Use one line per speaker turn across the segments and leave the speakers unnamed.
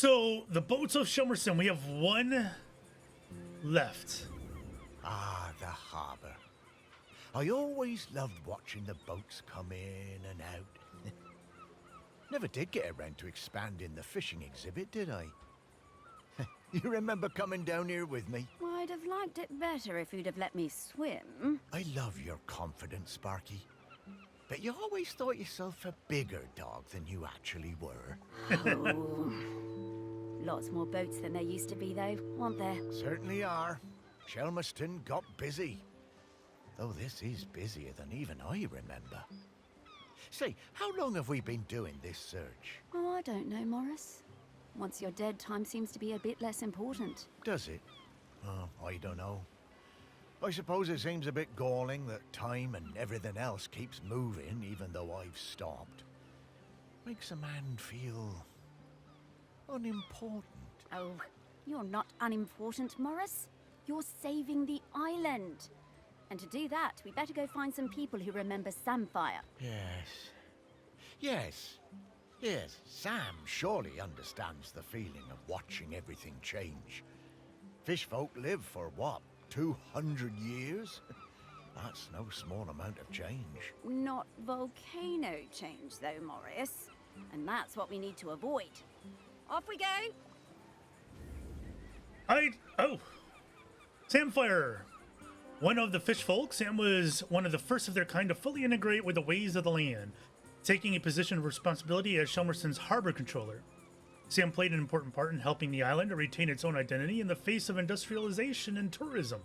So, the boats of Shelmerston, we have one left.
Ah, the harbour. I always loved watching the boats come in and out. Never did get around to expanding the fishing exhibit, did I? You remember coming down here with me?
Well, I'd have liked it better if you'd have let me swim.
I love your confidence, Sparky. But you always thought yourself a bigger dog than you actually were.
Oh. Lots more boats than there used to be, though, aren't there?
Certainly are. Shelmerston got busy. Though this is busier than even I remember. Say, how long have we been doing this search?
Oh, I don't know, Morris. Once you're dead, time seems to be a bit less important.
Does it? Oh, I don't know. I suppose it seems a bit galling that time and everything else keeps moving even though I've stopped. Makes a man feel unimportant.
Oh, you're not unimportant, Morris. You're saving the island. And to do that, we better go find some people who remember Samfire.
Yes, Sam surely understands the feeling of watching everything change. Fishfolk live for, what, 200 years? That's no small amount of change.
Not volcano change, though, Morris. And that's what we need to avoid. Off we go!
Samfire. One of the fish folk, Sam was one of the first of their kind to fully integrate with the ways of the land, taking a position of responsibility as Shelmerston's harbor controller. Sam played an important part in helping the island to retain its own identity in the face of industrialization and tourism.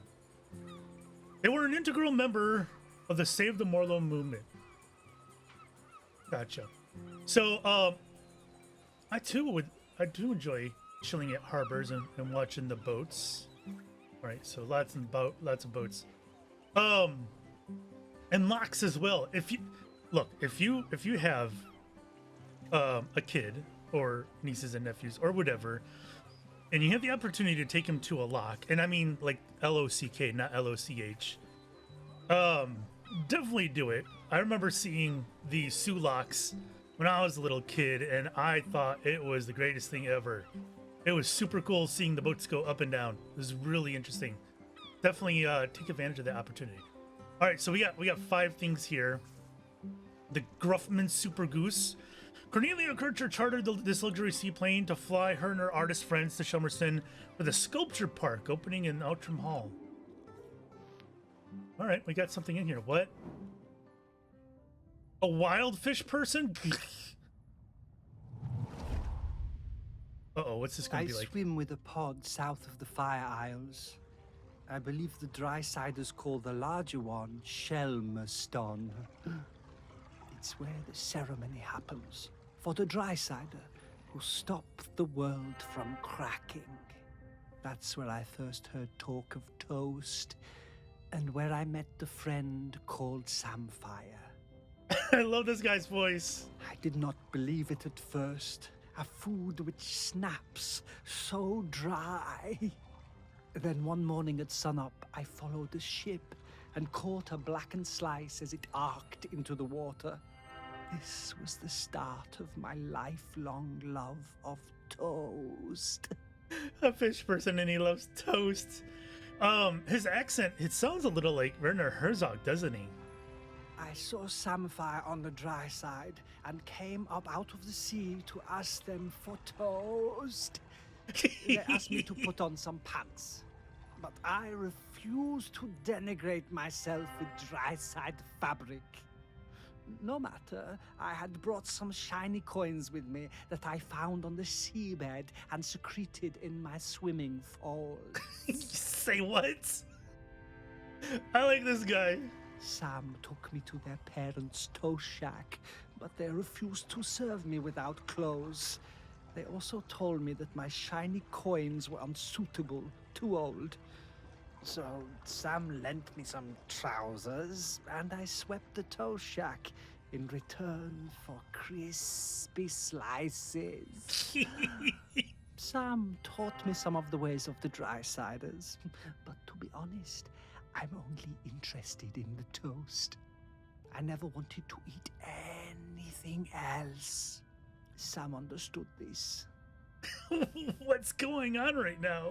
They were an integral member of the Save the Morlo movement. Gotcha. So, I do enjoy chilling at harbors and watching the boats. All right, so lots of boats, and locks as well. If you have a kid or nieces and nephews or whatever, and you have the opportunity to take him to a lock, and I mean like LOCK, not LOCH, definitely do it. I remember seeing the Sioux locks when I was a little kid, and I thought it was the greatest thing ever. It was super cool seeing the boats go up and down. It was really interesting. Definitely take advantage of that opportunity. All right, so we got 5 things here. The Gruffman Super Goose. Cornelia Kircher chartered this luxury seaplane to fly her and her artist friends to Shelmerston for the sculpture park opening in Outram Hall. All right, we got something in here. What? A wild fish person? Uh-oh, what's this going to be like?
I swim with a pod south of the Fire Isles. I believe the dry-siders call the larger one Shelmerston. It's where the ceremony happens for the dry-sider who stopped the world from cracking. That's where I first heard talk of toast and where I met the friend called Samfire.
I love this guy's voice.
I did not believe it at first. A food which snaps so dry. Then one morning at sunup, I followed the ship and caught a blackened slice as it arced into the water. This was the start of my lifelong love of toast.
A fish person and he loves toast. His accent, it sounds a little like Werner Herzog, doesn't he?
I saw Samfire on the dry side and came up out of the sea to ask them for toast. They asked me to put on some pants, but I refused to denigrate myself with dry-side fabric. No matter, I had brought some shiny coins with me that I found on the seabed and secreted in my swimming falls.
Say what? I like this guy.
Sam took me to their parents' toast shack, but they refused to serve me without clothes. They also told me that my shiny coins were unsuitable, too old. So Sam lent me some trousers, and I swept the toast shack in return for crispy slices. Sam taught me some of the ways of the dry-siders, but to be honest, I'm only interested in the toast. I never wanted to eat anything else. Sam understood this.
What's going on right now?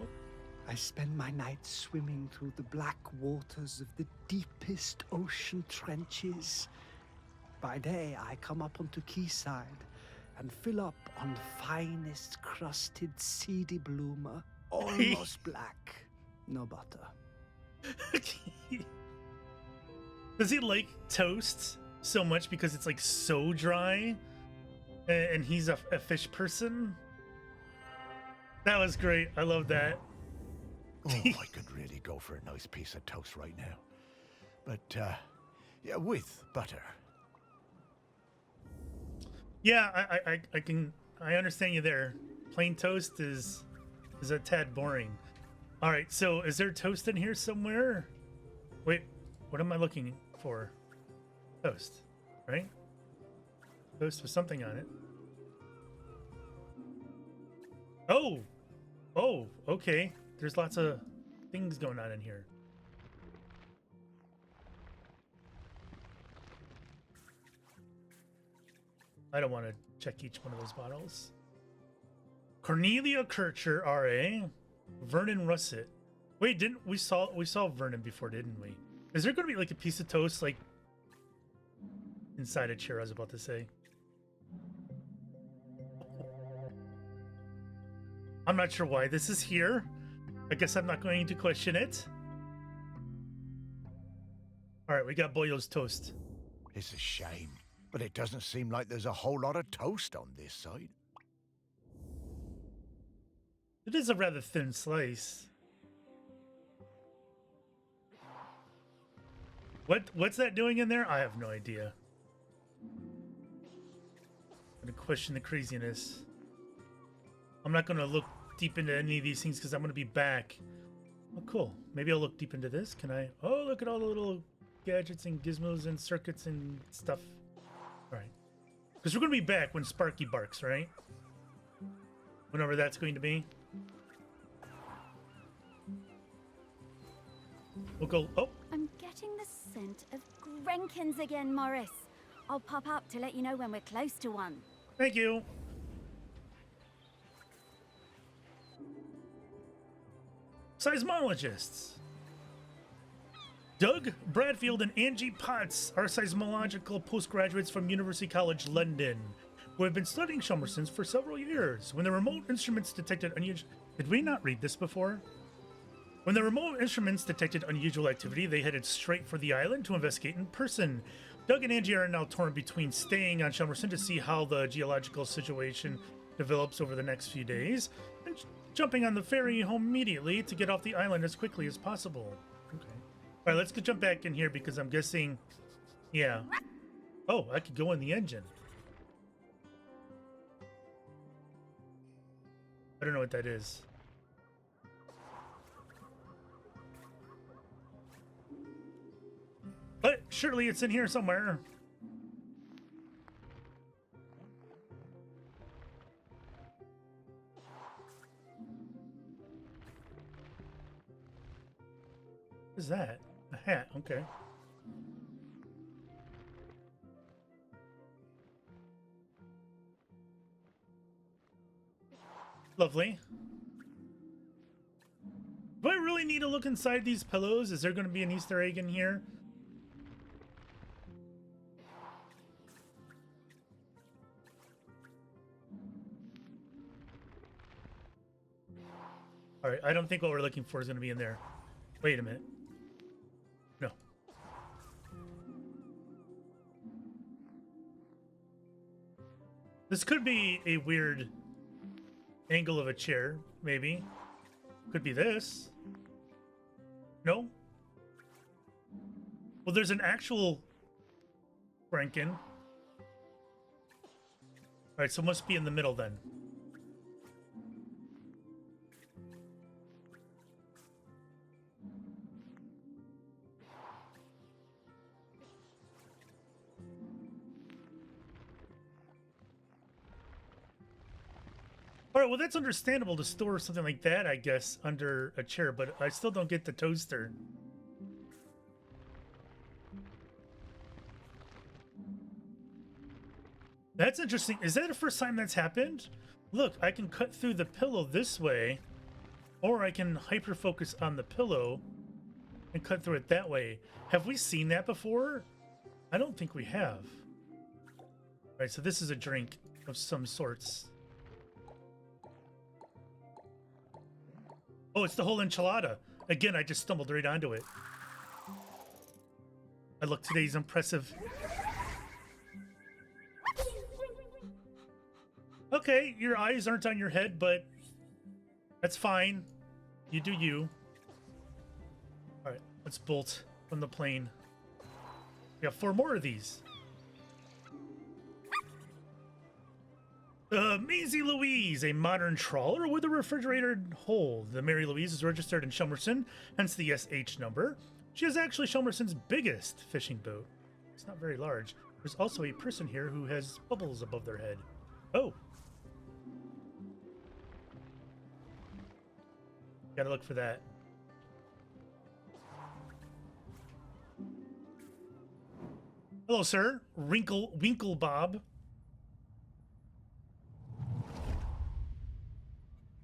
I spend my nights swimming through the black waters of the deepest ocean trenches. By day, I come up onto quayside and fill up on the finest crusted seedy bloomer, almost black, no butter.
Does he like toast so much because it's like so dry? And he's a fish person? That was great. I love that.
Oh, I could really go for a nice piece of toast right now. But, yeah, with butter.
Yeah, I understand you there. Plain toast is a tad boring. All right, so is there toast in here somewhere? Wait, what am I looking for? Toast, right? Toast with something on it. Oh, okay. There's lots of things going on in here. I don't want to check each one of those bottles. Cornelia Kircher, RA. Vernon Russet. Wait, didn't we saw Vernon before, didn't we? Is there going to be like a piece of toast like inside a chair? I was about to say. I'm not sure why this is here. I guess I'm not going to question it. All right, we got Boyo's toast.
It's a shame, but it doesn't seem like there's a whole lot of toast on this side.
It is a rather thin slice. What's that doing in there? I have no idea. I'm gonna question the craziness. I'm not gonna look deep into any of these things because I'm gonna be back. Oh, cool. Maybe I'll look deep into this. Can I? Oh, look at all the little gadgets and gizmos and circuits and stuff. All right. Because we're gonna be back when Sparky barks, right? Whenever that's going to be. We'll go. Oh.
I'm getting the scent of Grenkins again, Morris. I'll pop up to let you know when we're close to one.
Thank you. Seismologists. Doug Bradfield and Angie Potts are seismological postgraduates from University College London, who have been studying Shelmerston for several years. When the remote instruments detected unusual... Did we not read this before? When the remote instruments detected unusual activity, they headed straight for the island to investigate in person. Doug and Angie are now torn between staying on Shelmerston to see how the geological situation develops over the next few days, and jumping on the ferry home immediately to get off the island as quickly as possible. Okay. All right, let's go jump back in here because I'm guessing... Yeah. Oh, I could go in the engine. I don't know what that is. But surely it's in here somewhere. What is that? A hat, okay. Lovely. Do I really need to look inside these pillows? Is there going to be an Easter egg in here? All right, I don't think what we're looking for is going to be in there. Wait a minute. No. This could be a weird angle of a chair, maybe. Could be this. No? Well, there's an actual Franken. All right, so it must be in the middle then. All right, well, that's understandable to store something like that, I guess, under a chair, but I still don't get the toaster. That's interesting. Is that the first time that's happened? Look, I can cut through the pillow this way, or I can hyper focus on the pillow and cut through it that way. Have we seen that before? I don't think we have. All right, so this is a drink of some sorts. Oh, it's the whole enchilada. Again, I just stumbled right onto it. I look, today's impressive. Okay, your eyes aren't on your head, but that's fine. You do you. All right, let's bolt from the plane. We have 4 more of these. Maisie Louise, a modern trawler with a refrigerated hold. The Mary Louise is registered in Shelmerston, hence the SH number. She is actually Shelmerston's biggest fishing boat. It's not very large. There's also a person here who has bubbles above their head. Oh. Gotta look for that. Hello, sir. Winkle Bob.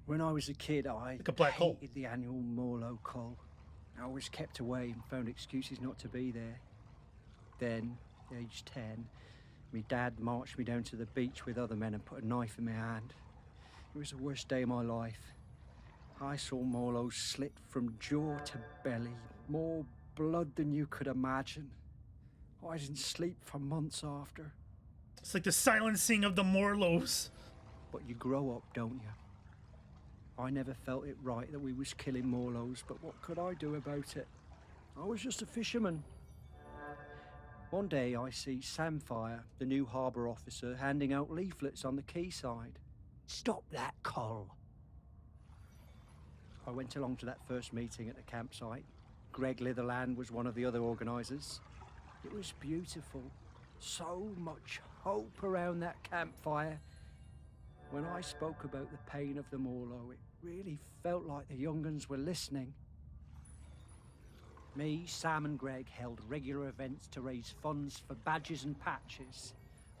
When I was a kid, I
Like a black hole.
hated the annual Morlow call. I was kept away and found excuses not to be there. Then, age 10, my dad marched me down to the beach with other men and put a knife in my hand. It was the worst day of my life. I saw Morlow slit from jaw to belly, more blood than you could imagine. I didn't sleep for months after.
It's like the silencing of the Morlows.
But you grow up, don't you? I never felt it right that we was killing Morlows, but what could I do about it? I was just a fisherman. One day I see Samfire, the new harbour officer, handing out leaflets on the quayside. Stop that, Col. I went along to that first meeting at the campsite. Greg Litherland was one of the other organisers. It was beautiful. So much hope around that campfire. When I spoke about the pain of the Morlow, it really felt like the young uns were listening. Me, Sam and Greg held regular events to raise funds for badges and patches.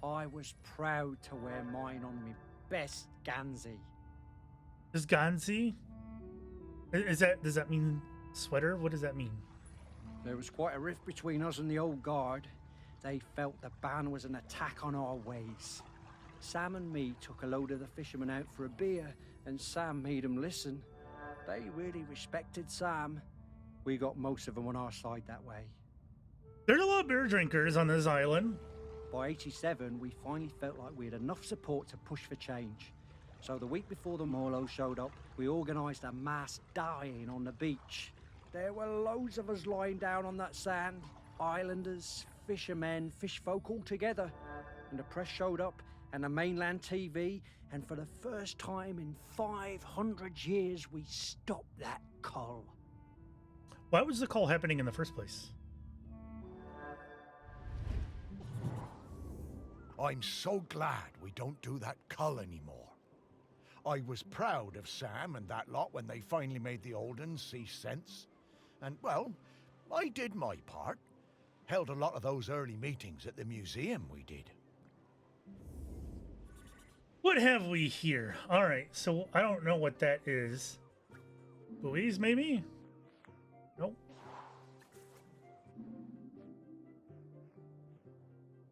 I was proud to wear mine on my best Gansey.
Is Ganzi? Does that mean sweater? What does that mean?
There was quite a rift between us and the old guard. They felt the ban was an attack on our ways. Sam and me took a load of the fishermen out for a beer, and Sam made them listen. They really respected Sam. We got most of them on our side that way.
There's a lot of beer drinkers on this island.
By 87, we finally felt like we had enough support to push for change. So the week before the Morlow showed up, we organised a mass dying on the beach. There were loads of us lying down on that sand. Islanders, fishermen, fishfolk all together. And the press showed up, and the mainland TV, and for the first time in 500 years, we stopped that cull.
Why was the call happening in the first place?
I'm so glad we don't do that cull anymore. I was proud of Sam and that lot when they finally made the old uns see sense. And, well, I did my part. Held a lot of those early meetings at the museum, we did.
What have we here? All right, so I don't know what that is. Louise, maybe? Nope.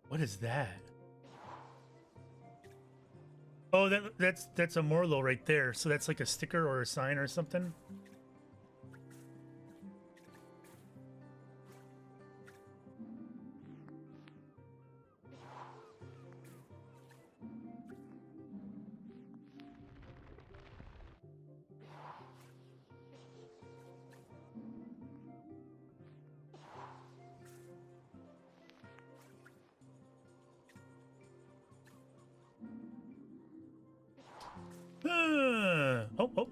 What is that? Oh, that's a Morlow right there. So that's like a sticker or a sign or something.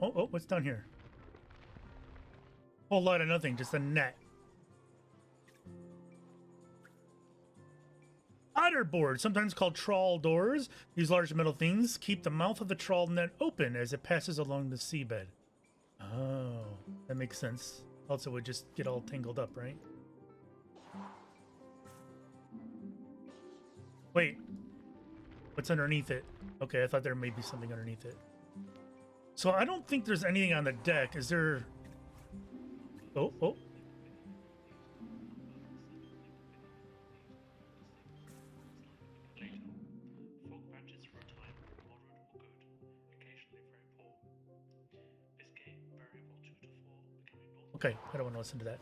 Oh, what's down here? Whole lot of nothing, just a net. Otter board, sometimes called trawl doors. These large metal things keep the mouth of the trawl net open as it passes along the seabed. Oh, that makes sense. Else it would just get all tangled up, right? What's underneath it? Okay, I thought there may be something underneath it. So I don't think there's anything on the deck. Is there... Oh, oh.
Fog patches for a time, moderate or good, occasionally very poor. Escape variable 2 to 4, becoming north.
Okay, I don't want to listen to that.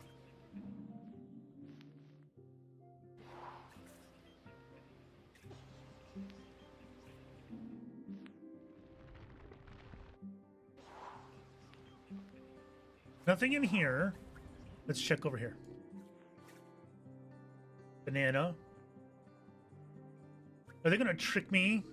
Nothing in here. Let's check over here. Banana. Are they gonna trick me?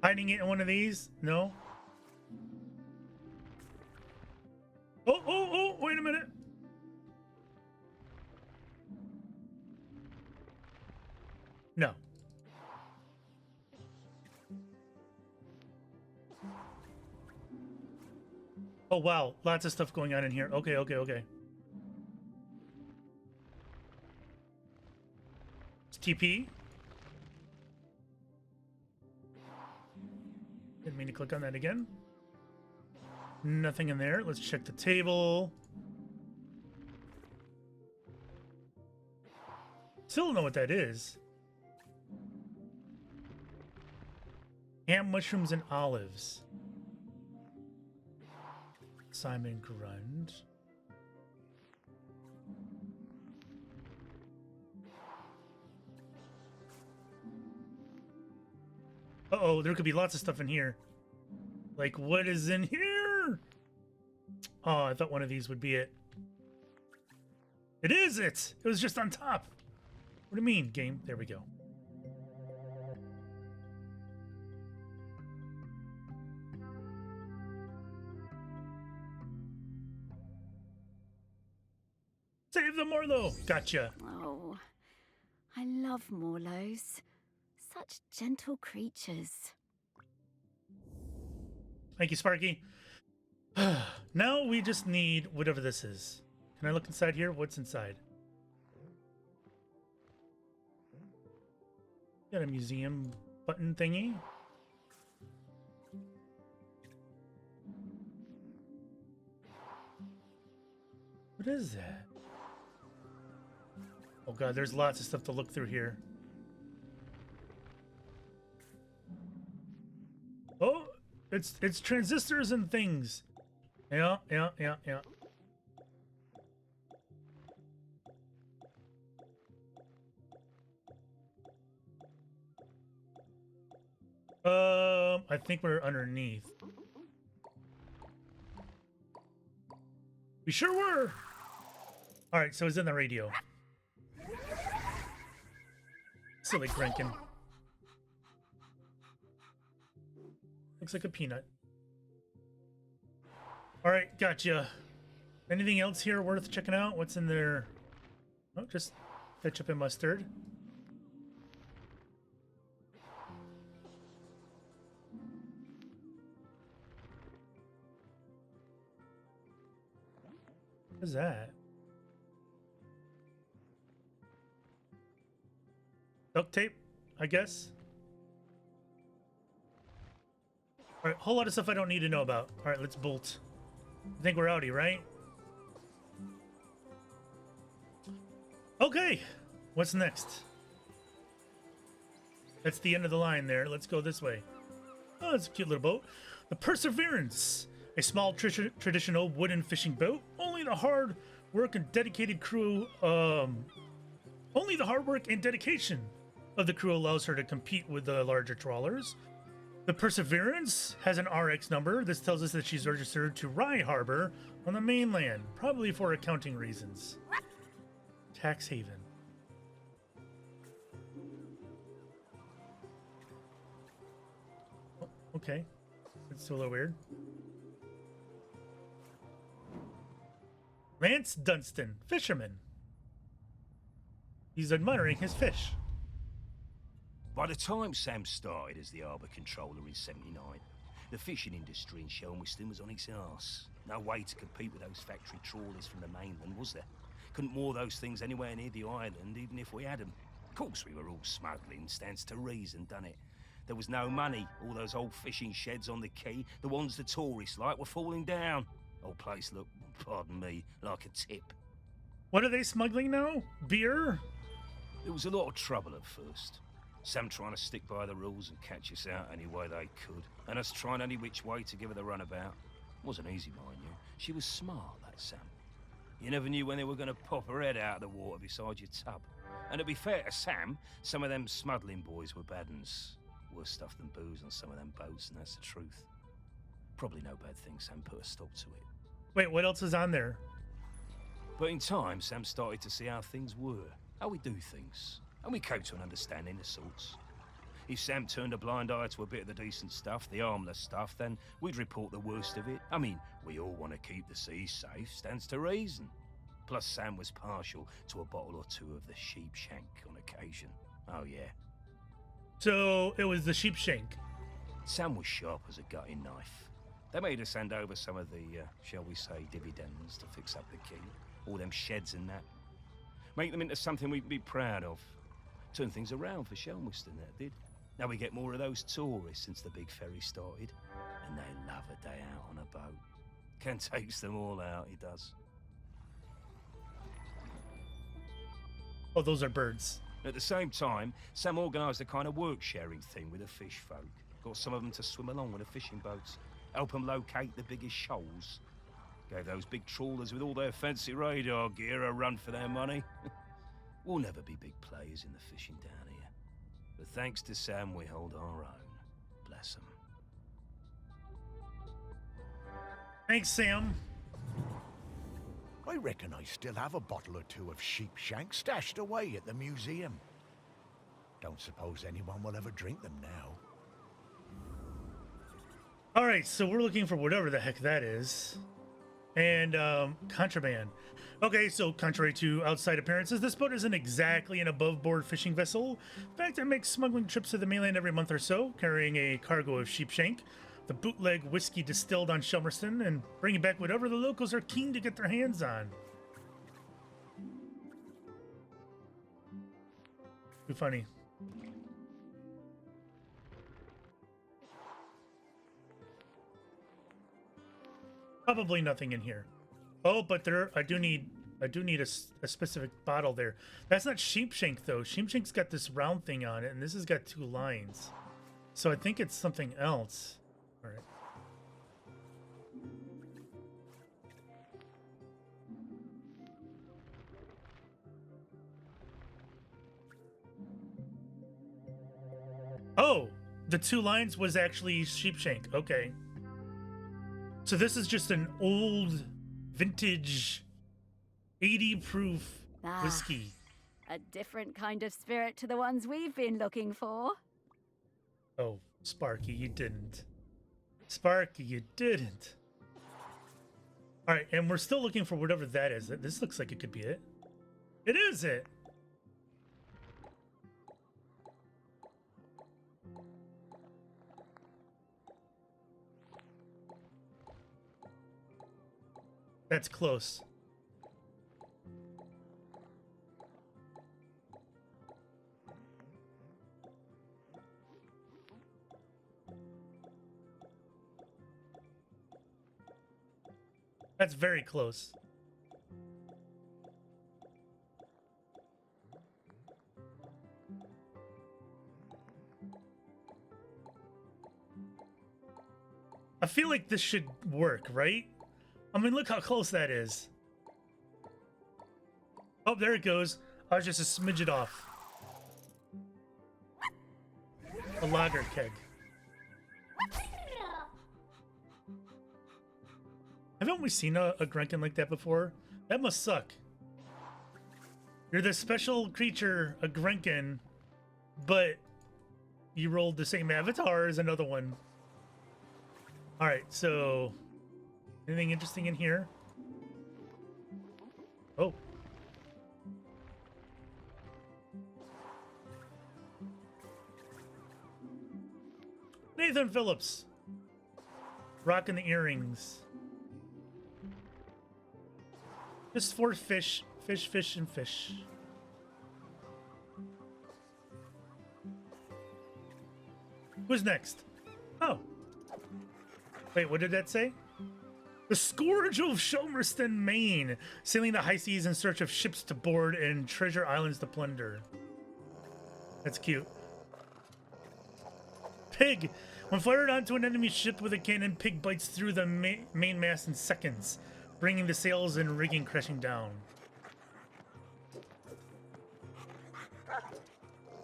Hiding it in one of these? No. Oh, wait a minute. No. Oh, wow. Lots of stuff going on in here. Okay, okay, okay. It's TP. Didn't mean to click on that again. Nothing in there. Let's check the table. Still don't know what that is. Ham, mushrooms, and olives. Simon Grund. Uh-oh, there could be lots of stuff in here. Like, what is in here? Oh, I thought one of these would be it. It is it! It was just on top. What do you mean, game? There we go. Save the Morlo! Gotcha.
Oh, I love Morlos. Such gentle creatures.
Thank you, Sparky. Now we just need whatever this is. Can I look inside here? What's inside? Got a museum button thingy. What is that? Oh god, there's lots of stuff to look through here. Oh, it's transistors and things. Yeah. I think we're underneath. We sure were. All right, so it's in the radio. Silly Grenkin. Looks like a peanut. All right, gotcha. Anything else here worth checking out? What's in there? Oh, just ketchup and mustard. What is that? Duct tape, I guess. All right, whole lot of stuff I don't need to know about. All right, let's bolt. I think we're outie, right? Okay, what's next? That's the end of the line there. Let's go this way. Oh, it's a cute little boat. The Perseverance, a small traditional wooden fishing boat. Only the hard work and dedicated crew, only the hard work and dedication of the crew allows her to compete with the larger trawlers. The Perseverance has an RX number. This tells us that she's registered to Rye Harbor on the mainland, probably for accounting reasons. Tax haven. Oh, okay. That's still a little weird. Lance Dunstan, fisherman. He's admiring his fish.
By the time Sam started as the harbour controller in '79, the fishing industry in Shelmerston was on its arse. No way to compete with those factory trawlers from the mainland, was there? Couldn't moor those things anywhere near the island, even if we had them. Of course we were all smuggling, stands to reason, done it? There was no money. All those old fishing sheds on the quay, the ones the tourists like, were falling down. Old place looked, pardon me, like a tip.
What are they smuggling now? Beer?
There was a lot of trouble at first. Sam trying to stick by the rules and catch us out any way they could, and us trying any which way to give her the runabout. Wasn't easy, mind you. She was smart, that Sam. You never knew when they were going to pop her head out of the water beside your tub. And to be fair to Sam, some of them smuggling boys were bad uns. Worse stuff than booze on some of them boats, and that's the truth. Probably no bad thing Sam put a stop to it.
Wait, what else is on there?
But in time, Sam started to see how things were, how we do things, and we came to an understanding of sorts. If Sam turned a blind eye to a bit of the decent stuff, the harmless stuff, then we'd report the worst of it. I mean, we all want to keep the seas safe, stands to reason. Plus, Sam was partial to a bottle or two of the sheep shank on occasion. Oh, yeah.
So it was the sheep shank.
Sam was sharp as a gutting knife. They made us hand over some of the, shall we say, dividends to fix up the quay. All them sheds and that. Make them into something we'd be proud of. Turn things around for Shelmerston, that did. Now we get more of those tourists since the big ferry started. And they love a day out on a boat. Ken takes them all out, he does.
Oh, those are birds.
At the same time, Sam organised a kind of work-sharing thing with the fish folk. Got some of them to swim along with the fishing boats. Help them locate the biggest shoals. Gave those big trawlers with all their fancy radar gear a run for their money. We'll never be big players in the fishing down here. But thanks to Sam, we hold our own. Bless him.
Thanks, Sam.
I reckon I still have a bottle or two of sheep shank stashed away at the museum. Don't suppose anyone will ever drink them now.
All right, so we're looking for whatever the heck that is. And contraband. Okay, so contrary to outside appearances, this boat isn't exactly an above-board fishing vessel. In fact, it makes smuggling trips to the mainland every month or so, carrying a cargo of sheep shank, the bootleg whiskey distilled on Shelmerston, and bringing back whatever the locals are keen to get their hands on. Too funny. Probably nothing in here. Oh, but there, I do need a specific bottle there. That's not sheep shank though. Sheep shank's got this round thing on it, and this has got 2 lines. So I think it's something else. All right. Oh, the 2 lines was actually sheep shank. Okay. So this is just an old, vintage, 80 proof whiskey.
A different kind of spirit to the ones we've been looking for.
Oh, Sparky, you didn't. Sparky, you didn't. All right, and we're still looking for whatever that is. This looks like it could be it. It is it. That's close. That's very close. I feel like this should work, right? I mean, look how close that is. Oh, there it goes. I was just a smidget off. A lager keg. Haven't we seen a Grunkin like that before? That must suck. You're this special creature, a Grunkin, but you rolled the same avatar as another one. Alright, so... anything interesting in here? Oh. Nathan Phillips. Rocking the earrings. Just 4 fish. Fish, fish, and fish. Who's next? Oh. Wait, what did that say? The Scourge of Shelmerston, Maine, sailing the high seas in search of ships to board and treasure islands to plunder. That's cute. Pig. When fired onto an enemy ship with a cannon, Pig bites through the mainmast in seconds, bringing the sails and rigging crashing down.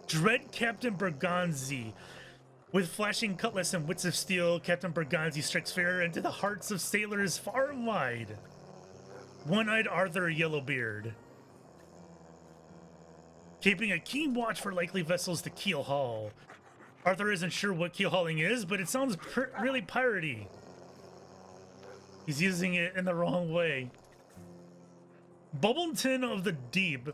Dread Captain Berganzi. With flashing cutlass and wits of steel, Captain Berganzi strikes fear into the hearts of sailors far and wide. One-eyed Arthur Yellowbeard. Keeping a keen watch for likely vessels to keel haul. Arthur isn't sure what keel hauling is, but it sounds really piratey. He's using it in the wrong way. Bubbleton of the Deep.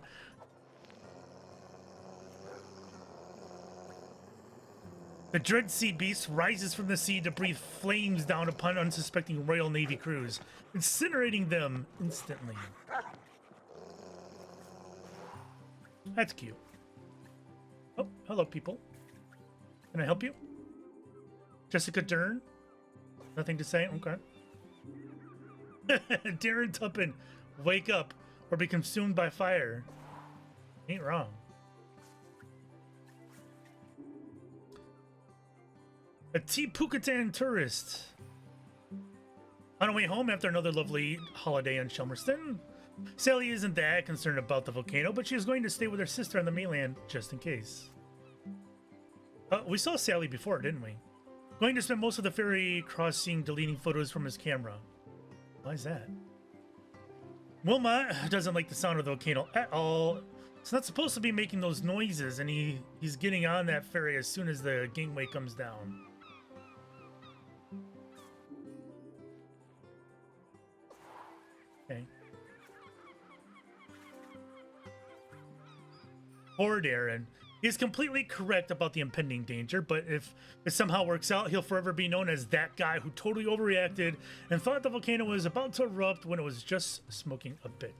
The dread sea beast rises from the sea to breathe flames down upon unsuspecting Royal Navy crews, incinerating them instantly. That's cute. Oh, hello, people. Can I help you? Jessica Dern? Nothing to say? Okay. Darren Tuppen, wake up or be consumed by fire. Ain't wrong. A T-Pukatan tourist. On her way home after another lovely holiday in Shelmerston, Sally isn't that concerned about the volcano, but she is going to stay with her sister on the mainland just in case. We saw Sally before, didn't we? Going to spend most of the ferry crossing deleting photos from his camera. Why is that? Wilmot doesn't like the sound of the volcano at all. It's not supposed to be making those noises, and he's getting on that ferry as soon as the gangway comes down. Okay. Poor Darren. He is completely correct about the impending danger, but if it somehow works out, he'll forever be known as that guy who totally overreacted and thought the volcano was about to erupt when it was just smoking a bit.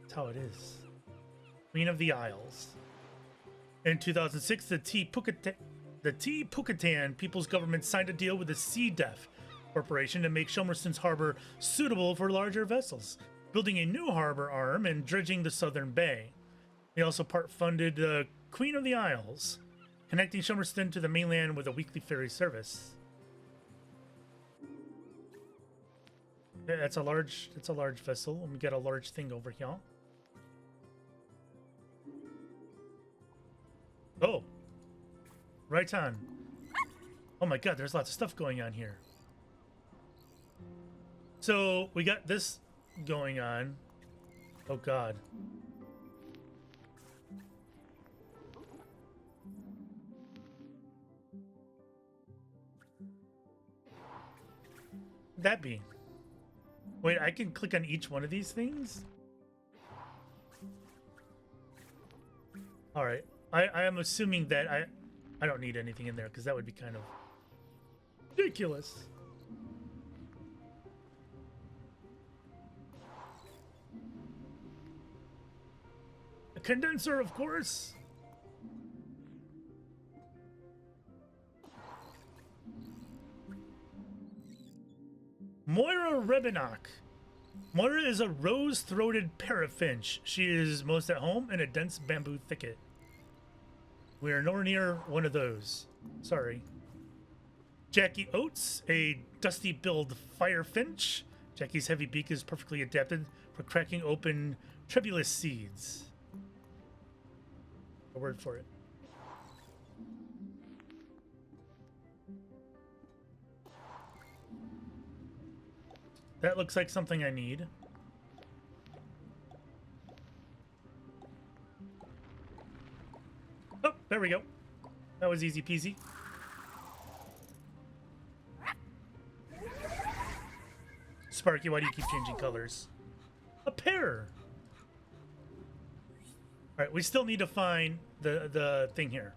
That's how it is. Queen of the Isles. In 2006, the T-Pukatan People's Government signed a deal with the Sea Def Corporation to make Shelmerston's harbor suitable for larger vessels, building a new harbor arm and dredging the southern bay. They also part-funded the Queen of the Isles, connecting Shelmerston to the mainland with a weekly ferry service. Yeah, it's a large vessel, and we got a large thing over here. Oh, right on. Oh my God, there's lots of stuff going on here. So we got this going on. Oh God. That be? Wait, I can click on each one of these things? All right. I am assuming that I don't need anything in there because that would be kind of ridiculous. A condenser, of course. Moira Rebenock. Moira is a rose-throated parrotfinch. She is most at home in a dense bamboo thicket. We are nowhere near one of those. Sorry. Jackie Oates, a dusty-billed firefinch. Jackie's heavy beak is perfectly adapted for cracking open tribulus seeds. A word for it. That looks like something I need. Oh, there we go. That was easy peasy. Sparky, why do you keep changing colors? A pear! Alright, we still need to find the thing here.